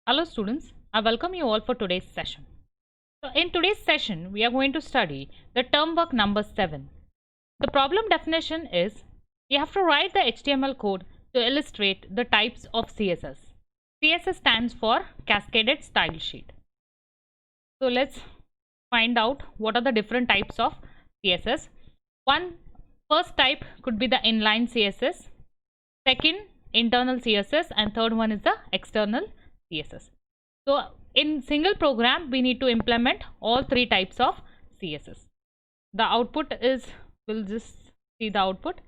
Hello students, I welcome you all for today's session. So in today's session, we are going to study the term work number 7. The problem definition is you have to write the HTML code to illustrate the types of CSS. CSS stands for Cascaded Style Sheet. So let's find out what are the different types of CSS. First type could be the inline CSS, second internal CSS, and third one is the external CSS. So in single program we need to implement all three types of CSS. The output is, we'll just see the output.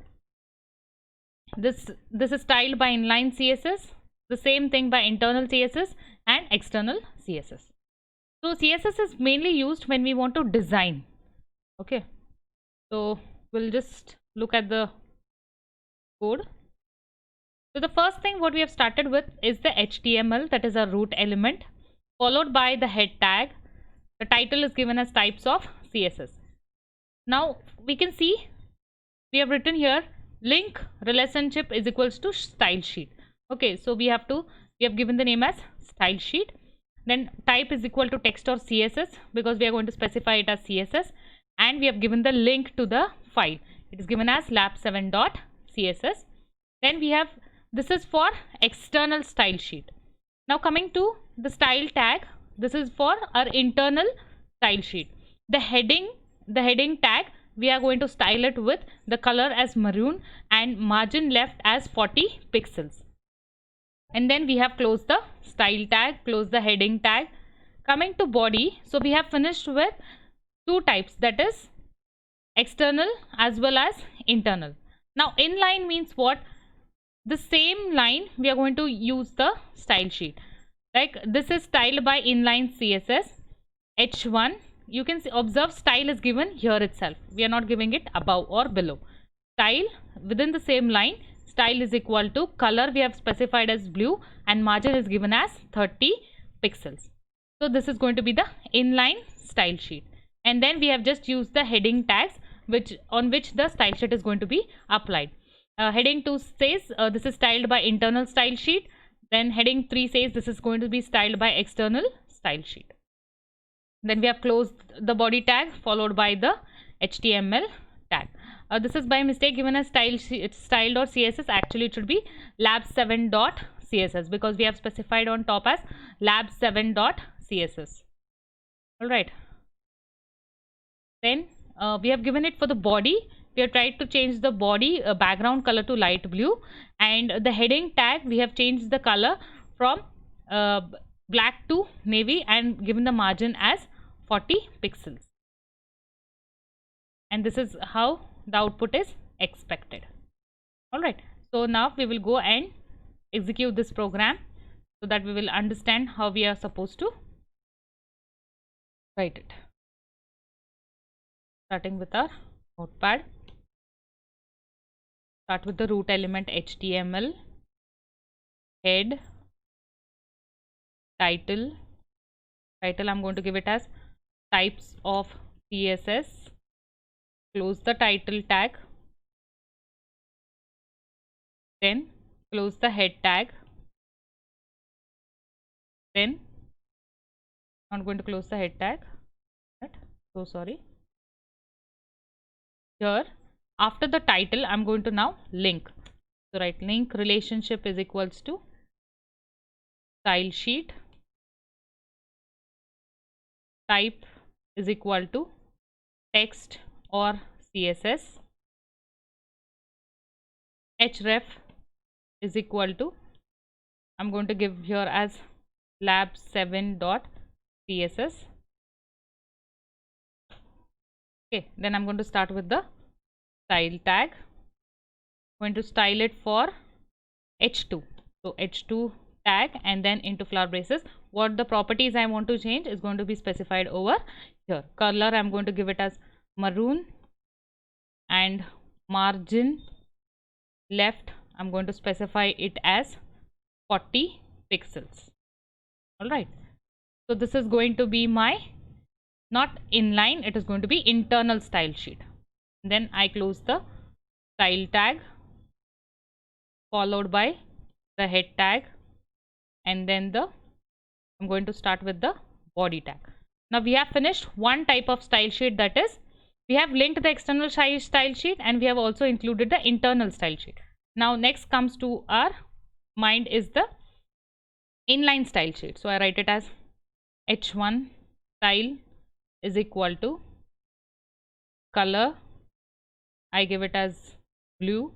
This is styled by inline CSS, the same thing by internal CSS and external CSS. So CSS is mainly used when we want to design. Okay, so we'll just look at the code. So the first thing what we have started with is the HTML, that is a root element, followed by the head tag. The title is given as types of CSS. Now we can see we have written here link relationship is equals to style sheet. Okay, so we have given the name as style sheet. Then type is equal to text or CSS because we are going to specify it as CSS, and we have given the link to the file. It is given as lab7.css. Then we have, this is for external style sheet. Now coming to the style tag, this is for our internal style sheet. The heading tag, we are going to style it with the color as maroon and margin left as 40 pixels. And then we have closed the style tag, closed the heading tag. Coming to body, so we have finished with two types, that is external as well as internal. Now inline means what? The same line we are going to use the style sheet. Like this is styled by inline CSS h1. You can see, observe, style is given here itself. We are not giving it above or below. Style within the same line, style is equal to color we have specified as blue and margin is given as 30 pixels. So this is going to be the inline style sheet. And then we have just used the heading tags on which the style sheet is going to be applied. Heading 2 says this is styled by internal style sheet. Then heading 3 says this is going to be styled by external style sheet. Then we have closed the body tag followed by the HTML tag. This is by mistake given as styled or CSS. Actually it should be lab7.css because we have specified on top as lab7.css. Alright. Then we have given it for the body. We have tried to change the body background color to light blue, and the heading tag we have changed the color from black to navy and given the margin as 40 pixels. And this is how the output is expected. Alright, so now we will go and execute this program so that we will understand how we are supposed to write it. Starting with our notepad. Start with the root element HTML, head, title. I'm going to give it as types of CSS. Close the title tag. Then close the head tag. Then I'm going to close the head tag. So sorry. Here after the title I'm going to now link. So write link relationship is equals to style sheet, type is equal to text or CSS, href is equal to, I'm going to give here as lab7.css. Okay, then I'm going to start with the style tag. I'm going to style it for h2. So h2 tag and then into flower braces. What the properties I want to change is going to be specified over here. Color I'm going to give it as maroon, and margin left I'm going to specify it as 40 pixels. Alright, so this is going to be my, not inline, it is going to be internal style sheet. Then I close the style tag followed by the head tag and then the I'm going to start with the body tag. Now we have finished one type of style sheet, that is we have linked the external style sheet and we have also included the internal style sheet. Now next comes to our mind is the inline style sheet. So I write it as h1 style is equal to color, I give it as blue,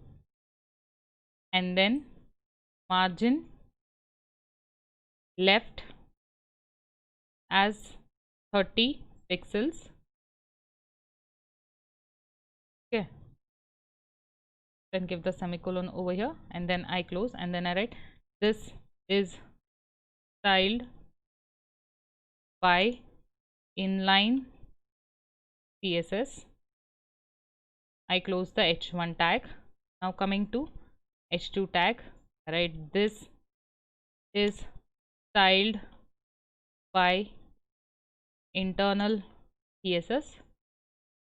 and then margin left as 30 pixels. Okay, then give the semicolon over here and then I close, and then I write this is styled by inline CSS. I close the h1 tag. Now coming to h2 tag, right, this is styled by internal CSS.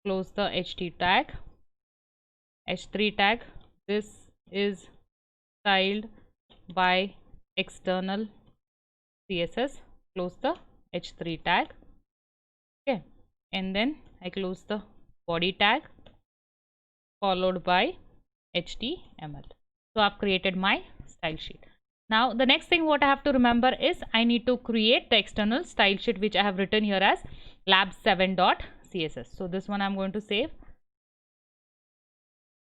Close the ht tag. h3 tag, this is styled by external CSS. Close the h3 tag. Okay, and then I close the body tag followed by HTML. So I've created my style sheet. Now the next thing what I have to remember is I need to create the external style sheet, which I have written here as lab7.css. So this one I'm going to save.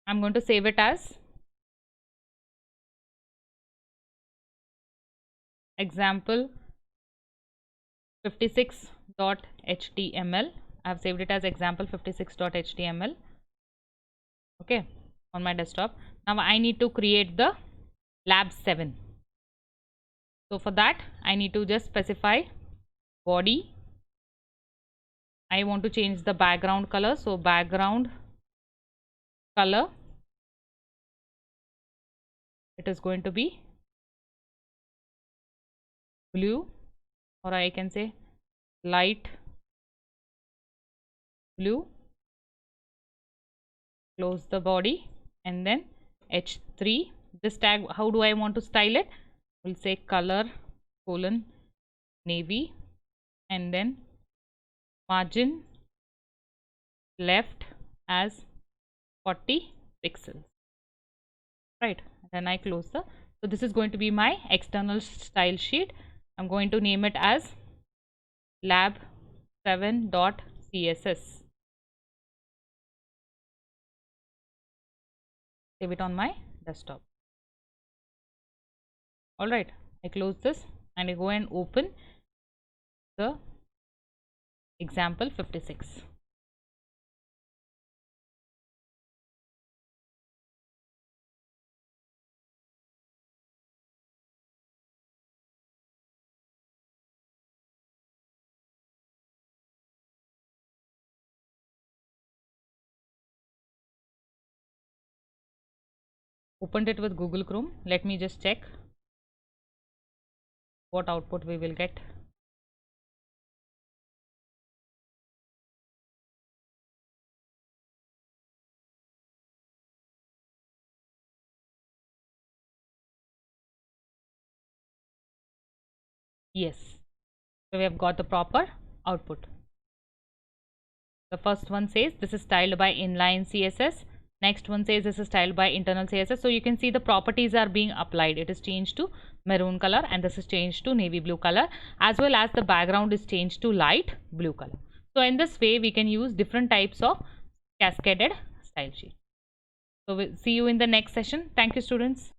I'm going to save it as example 56.html. I have saved it as example 56.html. Okay, on my desktop. Now I need to create the lab7. So for that I need to just specify body. I want to change the background color, so background color, it is going to be blue, or I can say light blue. Close the body, and then h3. This tag, how do I want to style it? We'll say color colon navy, and then margin left as 40 pixels, right? Then I close the, so this is going to be my external style sheet. I'm going to name it as lab7.css. Save it on my desktop. All right, I close this and I go and open the example 56. Opened it with Google Chrome. Let me just check what output we will get. Yes, so we have got the proper output. The first one says this is styled by inline CSS. Next one says this is styled by internal CSS. So you can see the properties are being applied. It is changed to maroon color, and this is changed to navy blue color, as well as the background is changed to light blue color. So in this way we can use different types of cascaded style sheet. So we'll see you in the next session. Thank you, students.